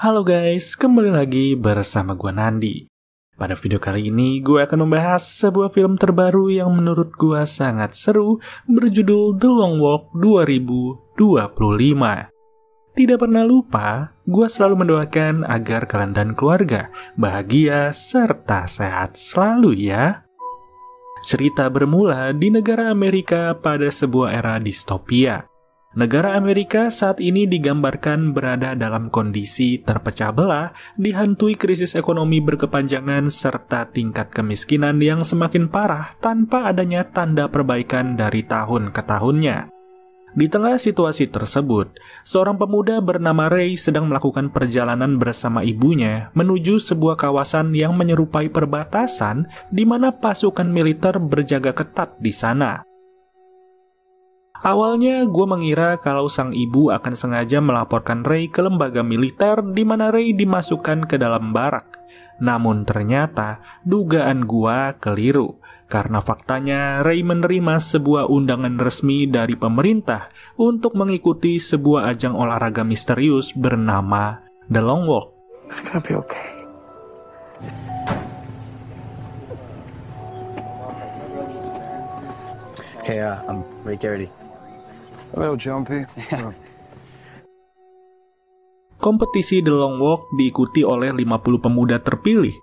Halo guys, kembali lagi bersama gue Nandi. Pada video kali ini gue akan membahas sebuah film terbaru yang menurut gue sangat seru berjudul The Long Walk 2025. Tidak pernah lupa, gue selalu mendoakan agar kalian dan keluarga bahagia serta sehat selalu ya. Cerita bermula di negara Amerika pada sebuah era distopia. Negara Amerika saat ini digambarkan berada dalam kondisi terpecah belah, dihantui krisis ekonomi berkepanjangan serta tingkat kemiskinan yang semakin parah tanpa adanya tanda perbaikan dari tahun ke tahunnya. Di tengah situasi tersebut, seorang pemuda bernama Ray sedang melakukan perjalanan bersama ibunya menuju sebuah kawasan yang menyerupai perbatasan di mana pasukan militer berjaga ketat di sana. Awalnya gue mengira kalau sang ibu akan sengaja melaporkan Ray ke lembaga militer di mana Ray dimasukkan ke dalam barak. Namun ternyata dugaan gue keliru, karena faktanya Ray menerima sebuah undangan resmi dari pemerintah untuk mengikuti sebuah ajang olahraga misterius bernama The Long Walk. It's gonna be okay. Hey, I'm Ray Garrity. Hello, Jumpy. Kompetisi The Long Walk diikuti oleh 50 pemuda terpilih.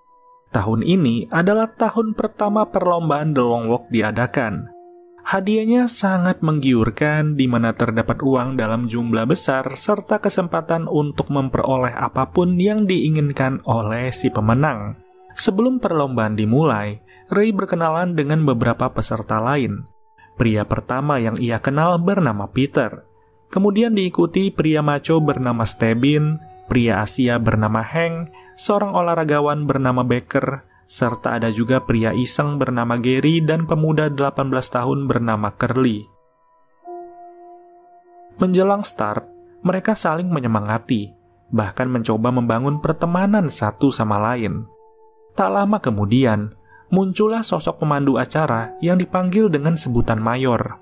Tahun ini adalah tahun pertama perlombaan The Long Walk diadakan. Hadiahnya sangat menggiurkan di mana terdapat uang dalam jumlah besar serta kesempatan untuk memperoleh apapun yang diinginkan oleh si pemenang. Sebelum perlombaan dimulai, Ray berkenalan dengan beberapa peserta lain. Pria pertama yang ia kenal bernama Peter. Kemudian diikuti pria maco bernama Stebin, pria Asia bernama Hank, seorang olahragawan bernama Becker, serta ada juga pria iseng bernama Gary dan pemuda 18 tahun bernama Curly. Menjelang start, mereka saling menyemangati, bahkan mencoba membangun pertemanan satu sama lain. Tak lama kemudian, muncullah sosok pemandu acara yang dipanggil dengan sebutan Mayor.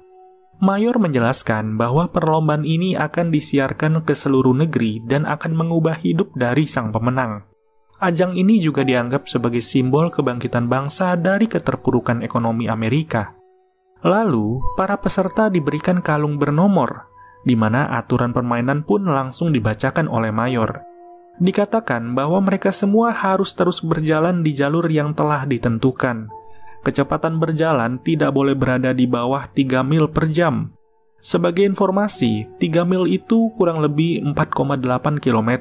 Mayor menjelaskan bahwa perlombaan ini akan disiarkan ke seluruh negeri dan akan mengubah hidup dari sang pemenang. Ajang ini juga dianggap sebagai simbol kebangkitan bangsa dari keterpurukan ekonomi Amerika. Lalu, para peserta diberikan kalung bernomor, di mana aturan permainan pun langsung dibacakan oleh Mayor. Dikatakan bahwa mereka semua harus terus berjalan di jalur yang telah ditentukan. Kecepatan berjalan tidak boleh berada di bawah 3 mil per jam. Sebagai informasi, 3 mil itu kurang lebih 4,8 km.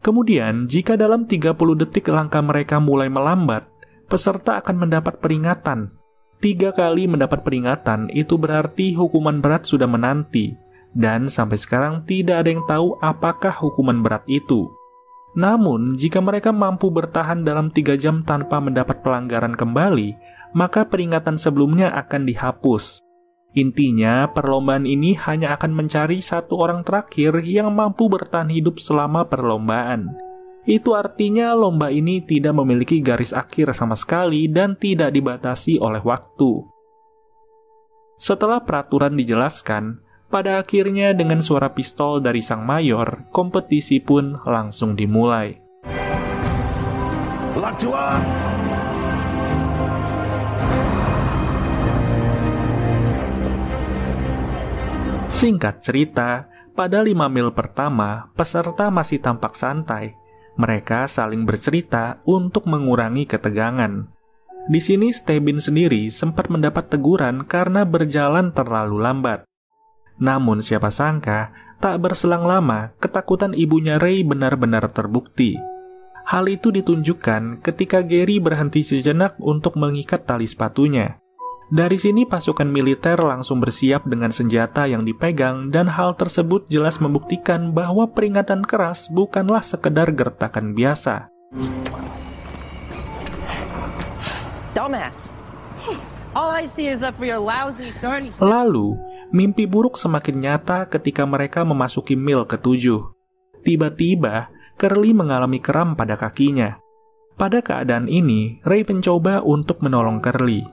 Kemudian, jika dalam 30 detik langkah mereka mulai melambat, peserta akan mendapat peringatan. 3 kali mendapat peringatan itu berarti hukuman berat sudah menanti. Dan sampai sekarang tidak ada yang tahu apakah hukuman berat itu. Namun, jika mereka mampu bertahan dalam 3 jam tanpa mendapat pelanggaran kembali, maka peringatan sebelumnya akan dihapus. Intinya, perlombaan ini hanya akan mencari satu orang terakhir yang mampu bertahan hidup selama perlombaan. Itu artinya lomba ini tidak memiliki garis akhir sama sekali dan tidak dibatasi oleh waktu. Setelah peraturan dijelaskan, pada akhirnya dengan suara pistol dari sang mayor, kompetisi pun langsung dimulai. Lock to up. Singkat cerita, pada 5 mil pertama, peserta masih tampak santai. Mereka saling bercerita untuk mengurangi ketegangan. Di sini Stebin sendiri sempat mendapat teguran karena berjalan terlalu lambat. Namun siapa sangka, tak berselang lama, ketakutan ibunya Ray benar-benar terbukti. Hal itu ditunjukkan ketika Gary berhenti sejenak untuk mengikat tali sepatunya. Dari sini pasukan militer langsung bersiap dengan senjata yang dipegang dan hal tersebut jelas membuktikan bahwa peringatan keras bukanlah sekedar gertakan biasa. Dumbass. All I see is that for your lousy 30 Lalu, mimpi buruk semakin nyata ketika mereka memasuki mil ke-7. Tiba-tiba, Curly mengalami kram pada kakinya. Pada keadaan ini, Ray mencoba untuk menolong Curly.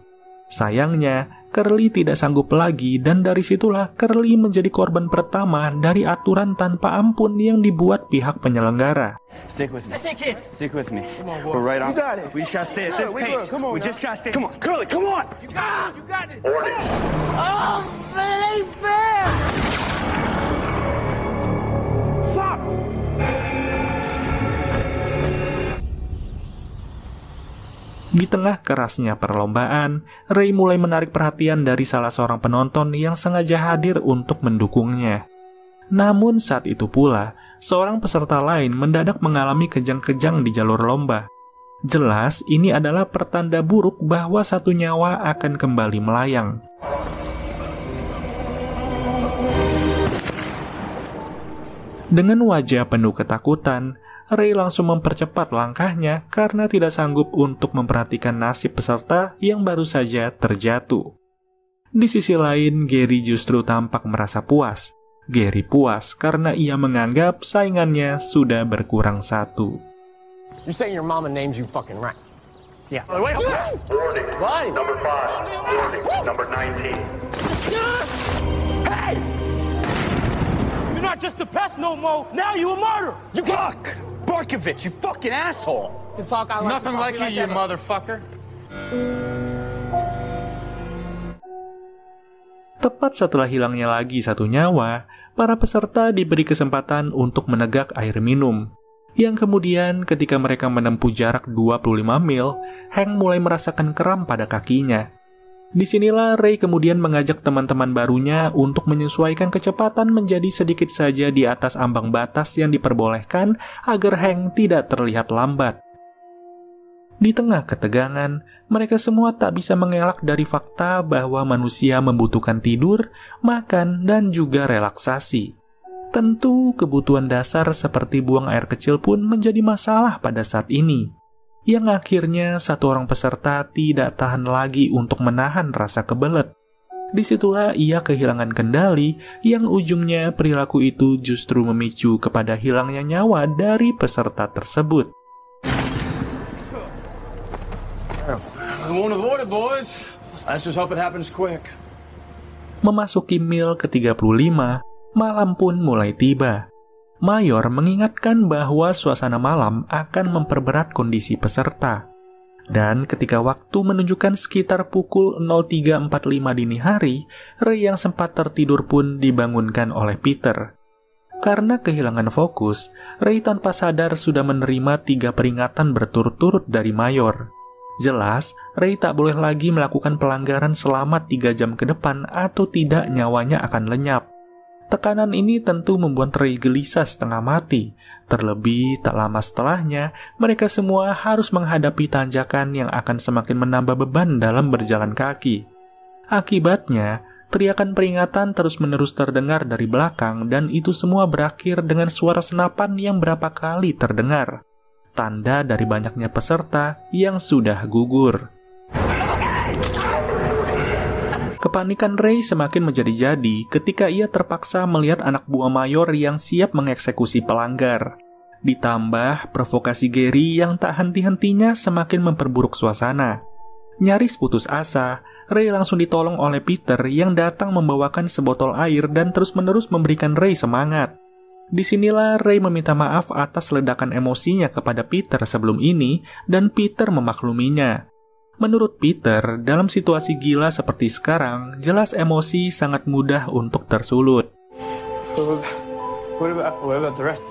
Sayangnya, Curly tidak sanggup lagi dan dari situlah Curly menjadi korban pertama dari aturan tanpa ampun yang dibuat pihak penyelenggara. Stick with me. That's it, kid. Stick with me. We're right on. You got it. We just gotta stay at this we pace. good. Come on We now. just gotta stay. Come on, Curly, come on. You got it. Oh, that ain't fair! Stop! Di tengah kerasnya perlombaan, Ray mulai menarik perhatian dari salah seorang penonton yang sengaja hadir untuk mendukungnya. Namun saat itu pula, seorang peserta lain mendadak mengalami kejang-kejang di jalur lomba. Jelas ini adalah pertanda buruk bahwa satu nyawa akan kembali melayang. Dengan wajah penuh ketakutan, Ray langsung mempercepat langkahnya karena tidak sanggup untuk memperhatikan nasib peserta yang baru saja terjatuh. Di sisi lain, Gary justru tampak merasa puas. Gary puas karena ia menganggap saingannya sudah berkurang satu. You're saying your mama names you fucking right. Yeah. Wait, Warning. What? Number 5. Warning. Number 19. Hey! You're not just a pest no more. Now you a martyr. You fuck! Barkovich, you fucking asshole! To talk, I like Nothing to talk like you, you that, but- motherfucker. Tepat setelah hilangnya lagi satu nyawa, para peserta diberi kesempatan untuk menegak air minum. Yang kemudian ketika mereka menempuh jarak 25 mil, Hank mulai merasakan kram pada kakinya. Disinilah Ray kemudian mengajak teman-teman barunya untuk menyesuaikan kecepatan menjadi sedikit saja di atas ambang batas yang diperbolehkan agar Hank tidak terlihat lambat. Di tengah ketegangan, mereka semua tak bisa mengelak dari fakta bahwa manusia membutuhkan tidur, makan, dan juga relaksasi. Tentu kebutuhan dasar seperti buang air kecil pun menjadi masalah pada saat ini. Yang akhirnya satu orang peserta tidak tahan lagi untuk menahan rasa kebelet. Disitulah ia kehilangan kendali yang ujungnya perilaku itu justru memicu kepada hilangnya nyawa dari peserta tersebut. One of the order, boys. Let's just hope it happens quick. Memasuki mil ke-35, malam pun mulai tiba. Mayor mengingatkan bahwa suasana malam akan memperberat kondisi peserta. Dan ketika waktu menunjukkan sekitar pukul 03.45 dini hari, Ray yang sempat tertidur pun dibangunkan oleh Peter. Karena kehilangan fokus, Ray tanpa sadar sudah menerima 3 peringatan berturut-turut dari Mayor. Jelas, Ray tak boleh lagi melakukan pelanggaran selama 3 jam ke depan atau tidak nyawanya akan lenyap. Tekanan ini tentu membuat Ray gelisah setengah mati. Terlebih, tak lama setelahnya, mereka semua harus menghadapi tanjakan yang akan semakin menambah beban dalam berjalan kaki. Akibatnya, teriakan peringatan terus-menerus terdengar dari belakang dan itu semua berakhir dengan suara senapan yang berapa kali terdengar. Tanda dari banyaknya peserta yang sudah gugur. Kepanikan Ray semakin menjadi-jadi ketika ia terpaksa melihat anak buah Mayor yang siap mengeksekusi pelanggar. Ditambah provokasi Gary yang tak henti-hentinya semakin memperburuk suasana. Nyaris putus asa, Ray langsung ditolong oleh Peter yang datang membawakan sebotol air dan terus-menerus memberikan Ray semangat. Disinilah Ray meminta maaf atas ledakan emosinya kepada Peter sebelum ini dan Peter memakluminya. Menurut Peter, dalam situasi gila seperti sekarang, jelas emosi sangat mudah untuk tersulut. What about the rest?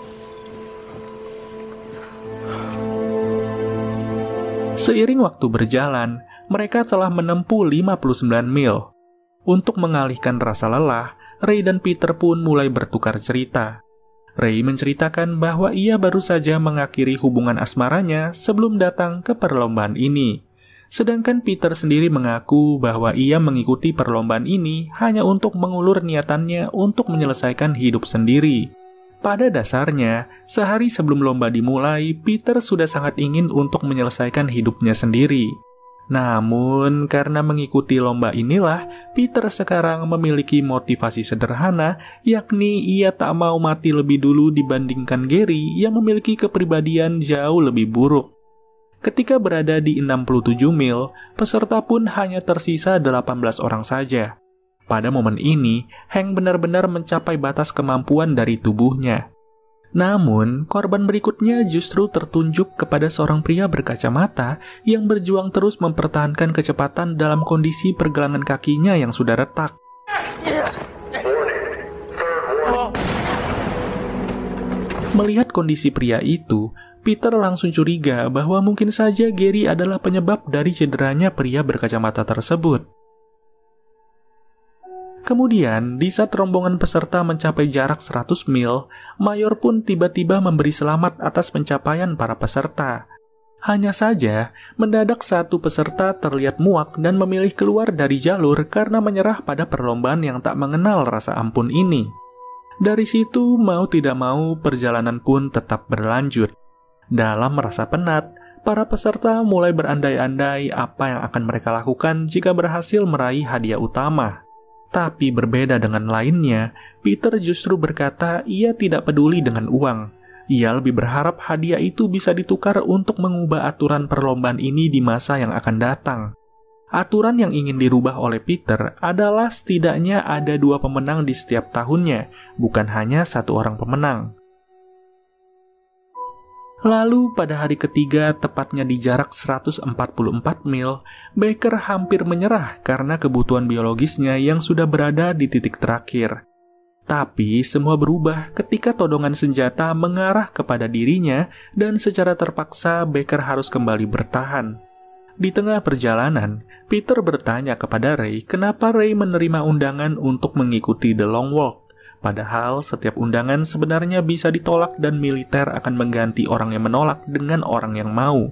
Seiring waktu berjalan, mereka telah menempuh 59 mil. Untuk mengalihkan rasa lelah, Ray dan Peter pun mulai bertukar cerita. Ray menceritakan bahwa ia baru saja mengakhiri hubungan asmaranya sebelum datang ke perlombaan ini. Sedangkan Peter sendiri mengaku bahwa ia mengikuti perlombaan ini hanya untuk mengulur niatannya untuk menyelesaikan hidup sendiri. Pada dasarnya, sehari sebelum lomba dimulai, Peter sudah sangat ingin untuk menyelesaikan hidupnya sendiri. Namun, karena mengikuti lomba inilah, Peter sekarang memiliki motivasi sederhana, yakni ia tak mau mati lebih dulu dibandingkan Gary yang memiliki kepribadian jauh lebih buruk. Ketika berada di 67 mil, peserta pun hanya tersisa 18 orang saja. Pada momen ini, Hank benar-benar mencapai batas kemampuan dari tubuhnya. Namun, korban berikutnya justru tertunjuk kepada seorang pria berkacamata yang berjuang terus mempertahankan kecepatan dalam kondisi pergelangan kakinya yang sudah retak. Melihat kondisi pria itu, Peter langsung curiga bahwa mungkin saja Gary adalah penyebab dari cederanya pria berkacamata tersebut. Kemudian, di saat rombongan peserta mencapai jarak 100 mil, Mayor pun tiba-tiba memberi selamat atas pencapaian para peserta. Hanya saja, mendadak satu peserta terlihat muak dan memilih keluar dari jalur karena menyerah pada perlombaan yang tak mengenal rasa ampun ini. Dari situ, mau tidak mau, perjalanan pun tetap berlanjut. Dalam merasa penat, para peserta mulai berandai-andai apa yang akan mereka lakukan jika berhasil meraih hadiah utama. Tapi berbeda dengan lainnya, Peter justru berkata ia tidak peduli dengan uang. Ia lebih berharap hadiah itu bisa ditukar untuk mengubah aturan perlombaan ini di masa yang akan datang. Aturan yang ingin dirubah oleh Peter adalah setidaknya ada 2 pemenang di setiap tahunnya, bukan hanya 1 orang pemenang. Lalu pada hari ketiga, tepatnya di jarak 144 mil, Baker hampir menyerah karena kebutuhan biologisnya yang sudah berada di titik terakhir. Tapi semua berubah ketika todongan senjata mengarah kepada dirinya dan secara terpaksa Baker harus kembali bertahan. Di tengah perjalanan, Peter bertanya kepada Ray kenapa Ray menerima undangan untuk mengikuti The Long Walk. Padahal setiap undangan sebenarnya bisa ditolak dan militer akan mengganti orang yang menolak dengan orang yang mau.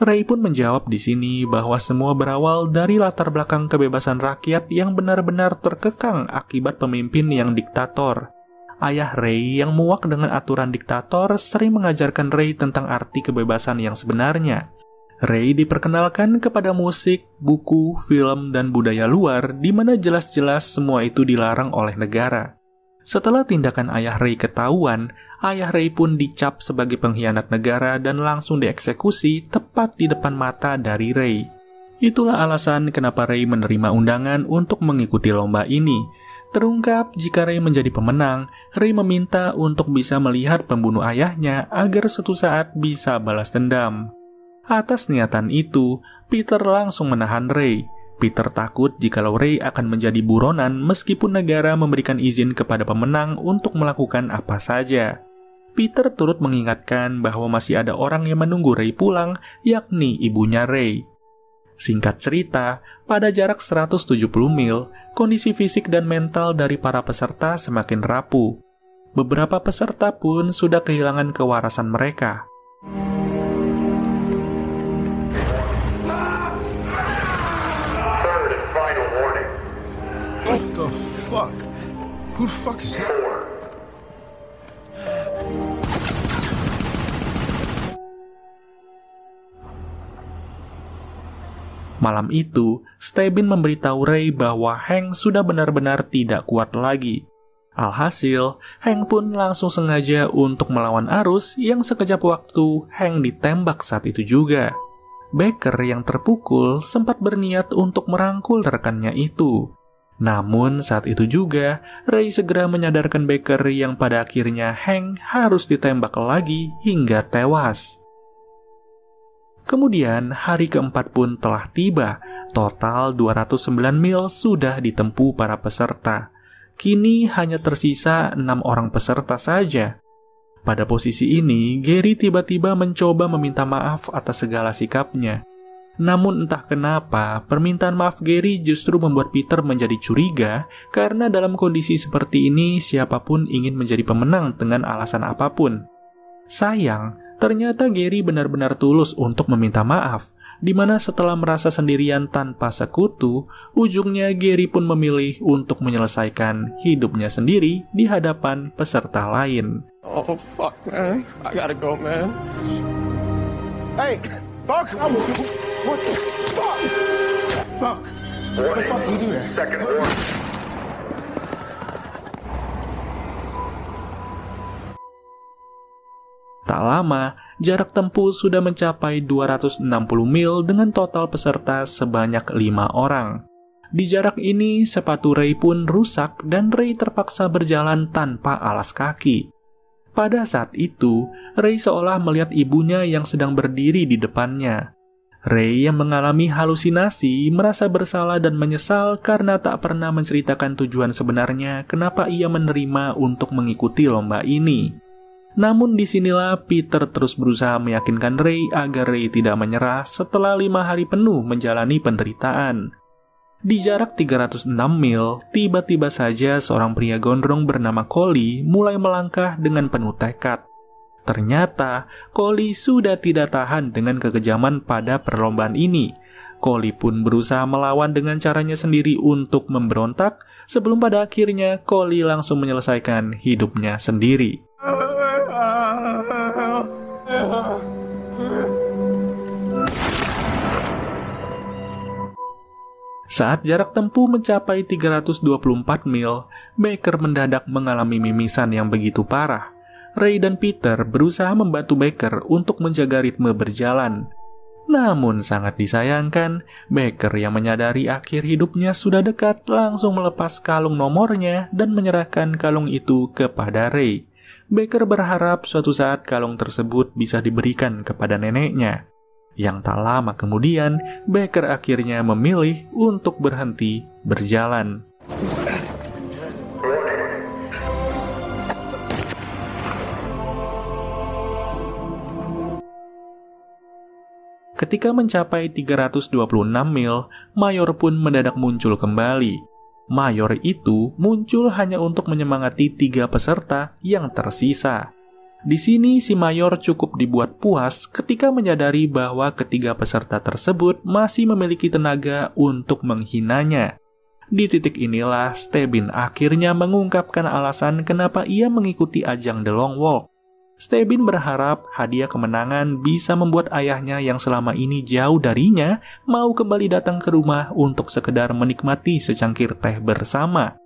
Ray pun menjawab di sini bahwa semua berawal dari latar belakang kebebasan rakyat yang benar-benar terkekang akibat pemimpin yang diktator. Ayah Ray yang muak dengan aturan diktator sering mengajarkan Ray tentang arti kebebasan yang sebenarnya. Ray diperkenalkan kepada musik, buku, film, dan budaya luar di mana jelas-jelas semua itu dilarang oleh negara. Setelah tindakan ayah Ray ketahuan, ayah Ray pun dicap sebagai pengkhianat negara dan langsung dieksekusi tepat di depan mata dari Ray. Itulah alasan kenapa Ray menerima undangan untuk mengikuti lomba ini. Terungkap jika Ray menjadi pemenang, Ray meminta untuk bisa melihat pembunuh ayahnya agar suatu saat bisa balas dendam. Atas niatan itu, Peter langsung menahan Ray. Peter takut jikalau Ray akan menjadi buronan meskipun negara memberikan izin kepada pemenang untuk melakukan apa saja. Peter turut mengingatkan bahwa masih ada orang yang menunggu Ray pulang, yakni ibunya Ray. Singkat cerita, pada jarak 170 mil, kondisi fisik dan mental dari para peserta semakin rapuh. Beberapa peserta pun sudah kehilangan kewarasan mereka. What the fuck? Who the fuck is that? Malam itu, Stebbins memberitahu Ray bahwa Hank sudah benar-benar tidak kuat lagi. Alhasil, Hank pun langsung sengaja untuk melawan arus yang sekejap waktu Hank ditembak saat itu juga. Baker yang terpukul sempat berniat untuk merangkul rekannya itu. Namun saat itu juga, Ray segera menyadarkan Baker yang pada akhirnya Hank harus ditembak lagi hingga tewas. Kemudian hari keempat pun telah tiba, total 209 mil sudah ditempuh para peserta. Kini hanya tersisa 6 orang peserta saja. Pada posisi ini, Gary tiba-tiba mencoba meminta maaf atas segala sikapnya. Namun entah kenapa, permintaan maaf Gary justru membuat Peter menjadi curiga karena dalam kondisi seperti ini siapapun ingin menjadi pemenang dengan alasan apapun. Sayang, ternyata Gary benar-benar tulus untuk meminta maaf, di mana setelah merasa sendirian tanpa sekutu, ujungnya Gary pun memilih untuk menyelesaikan hidupnya sendiri di hadapan peserta lain. Oh, fuck, man. I gotta go, man. Hey, fuck! What the fuck? Fuck! What the fuck you do there? Second warning. Tak Tak lama, jarak tempuh sudah mencapai 260 mil dengan total peserta sebanyak 5 orang. Di jarak ini, sepatu Ray pun rusak dan Ray terpaksa berjalan tanpa alas kaki. Pada saat itu, Ray seolah melihat ibunya yang sedang berdiri di depannya. Ray yang mengalami halusinasi merasa bersalah dan menyesal karena tak pernah menceritakan tujuan sebenarnya kenapa ia menerima untuk mengikuti lomba ini. Namun disinilah Peter terus berusaha meyakinkan Ray agar Ray tidak menyerah setelah 5 hari penuh menjalani penderitaan. Di jarak 306 mil, tiba-tiba saja seorang pria gondrong bernama Collie mulai melangkah dengan penuh tekad. Ternyata, Collie sudah tidak tahan dengan kekejaman pada perlombaan ini. Collie pun berusaha melawan dengan caranya sendiri untuk memberontak, sebelum pada akhirnya Collie langsung menyelesaikan hidupnya sendiri. Saat jarak tempuh mencapai 324 mil, Baker mendadak mengalami mimisan yang begitu parah. Ray dan Peter berusaha membantu Baker untuk menjaga ritme berjalan. Namun sangat disayangkan, Baker yang menyadari akhir hidupnya sudah dekat langsung melepas kalung nomornya dan menyerahkan kalung itu kepada Ray. Baker berharap suatu saat kalung tersebut bisa diberikan kepada neneknya. Yang tak lama kemudian, Baker akhirnya memilih untuk berhenti berjalan. Ketika mencapai 326 mil, Mayor pun mendadak muncul kembali. Mayor itu muncul hanya untuk menyemangati 3 peserta yang tersisa. Di sini si Mayor cukup dibuat puas ketika menyadari bahwa ketiga peserta tersebut masih memiliki tenaga untuk menghinanya. Di titik inilah Stebbins akhirnya mengungkapkan alasan kenapa ia mengikuti ajang The Long Walk. Stebbins berharap hadiah kemenangan bisa membuat ayahnya yang selama ini jauh darinya mau kembali datang ke rumah untuk sekedar menikmati secangkir teh bersama.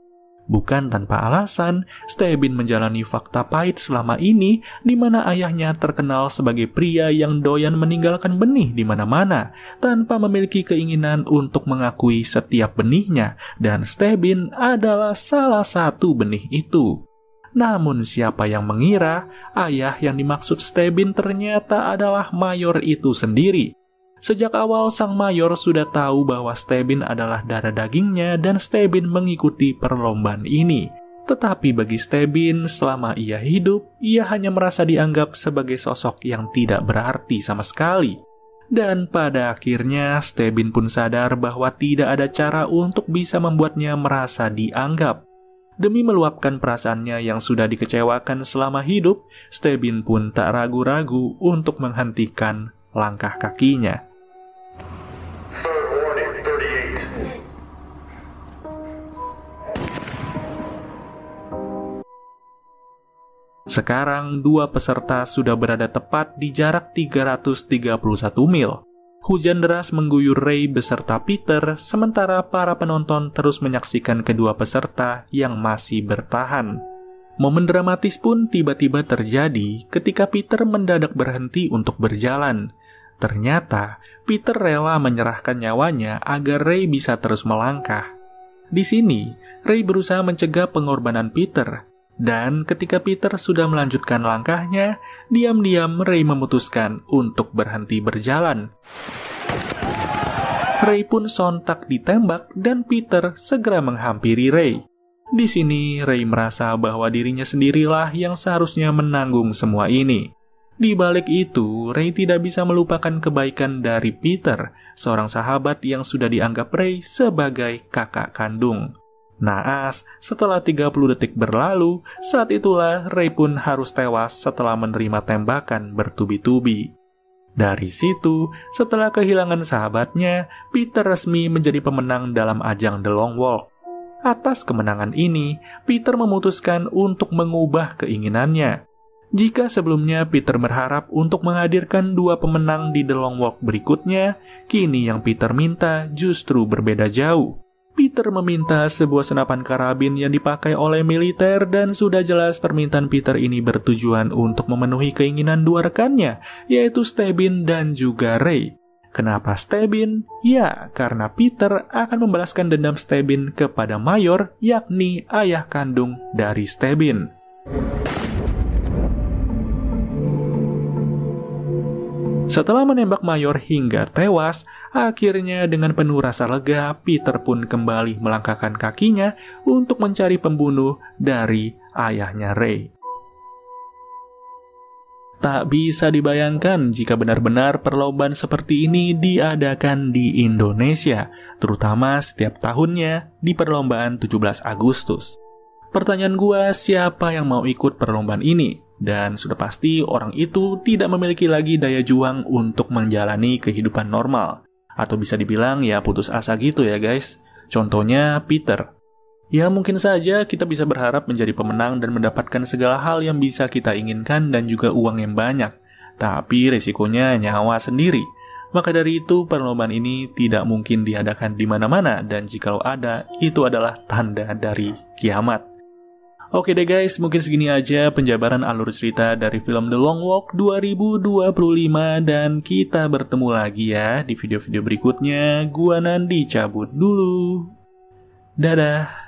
Bukan tanpa alasan, Stebbins menjalani fakta pahit selama ini di mana ayahnya terkenal sebagai pria yang doyan meninggalkan benih di mana-mana tanpa memiliki keinginan untuk mengakui setiap benihnya, dan Stebbins adalah salah satu benih itu. Namun siapa yang mengira ayah yang dimaksud Stebbins ternyata adalah Mayor itu sendiri. Sejak awal sang Mayor sudah tahu bahwa Stebbins adalah darah dagingnya dan Stebbins mengikuti perlombaan ini. Tetapi bagi Stebbins, selama ia hidup, ia hanya merasa dianggap sebagai sosok yang tidak berarti sama sekali. Dan pada akhirnya Stebbins pun sadar bahwa tidak ada cara untuk bisa membuatnya merasa dianggap. Demi meluapkan perasaannya yang sudah dikecewakan selama hidup, Stebbins pun tak ragu-ragu untuk menghentikan langkah kakinya. Sekarang 2 peserta sudah berada tepat di jarak 331 mil. Hujan deras mengguyur Ray beserta Peter, sementara para penonton terus menyaksikan kedua peserta yang masih bertahan. Momen dramatis pun tiba-tiba terjadi ketika Peter mendadak berhenti untuk berjalan. Ternyata, Peter rela menyerahkan nyawanya agar Ray bisa terus melangkah. Di sini, Ray berusaha mencegah pengorbanan Peter. Dan ketika Peter sudah melanjutkan langkahnya, diam-diam Ray memutuskan untuk berhenti berjalan. Ray pun sontak ditembak dan Peter segera menghampiri Ray. Di sini Ray merasa bahwa dirinya sendirilah yang seharusnya menanggung semua ini. Di balik itu, Ray tidak bisa melupakan kebaikan dari Peter, seorang sahabat yang sudah dianggap Ray sebagai kakak kandung. Naas, setelah 30 detik berlalu, saat itulah Ray pun harus tewas setelah menerima tembakan bertubi-tubi. Dari situ, setelah kehilangan sahabatnya, Peter resmi menjadi pemenang dalam ajang The Long Walk. Atas kemenangan ini, Peter memutuskan untuk mengubah keinginannya. Jika sebelumnya Peter berharap untuk menghadirkan 2 pemenang di The Long Walk berikutnya, kini yang Peter minta justru berbeda jauh. Peter meminta sebuah senapan karabin yang dipakai oleh militer dan sudah jelas permintaan Peter ini bertujuan untuk memenuhi keinginan dua rekannya, yaitu Stebin dan juga Ray. Kenapa Stebin? Ya, karena Peter akan membalaskan dendam Stebin kepada Mayor, yakni ayah kandung dari Stebin. Setelah menembak Mayor hingga tewas, akhirnya dengan penuh rasa lega, Peter pun kembali melangkahkan kakinya untuk mencari pembunuh dari ayahnya Ray. Tak bisa dibayangkan jika benar-benar perlombaan seperti ini diadakan di Indonesia, terutama setiap tahunnya di perlombaan 17 Agustus. Pertanyaan gua, siapa yang mau ikut perlombaan ini? Dan sudah pasti orang itu tidak memiliki lagi daya juang untuk menjalani kehidupan normal. Atau bisa dibilang ya putus asa gitu ya guys. Contohnya Peter. Ya mungkin saja kita bisa berharap menjadi pemenang dan mendapatkan segala hal yang bisa kita inginkan dan juga uang yang banyak. Tapi resikonya nyawa sendiri. Maka dari itu perlombaan ini tidak mungkin diadakan di mana-mana dan jikalau ada, itu adalah tanda dari kiamat. Oke deh guys, mungkin segini aja penjabaran alur cerita dari film The Long Walk 2025 dan kita bertemu lagi ya di video-video berikutnya. Gua Nandi cabut dulu. Dadah.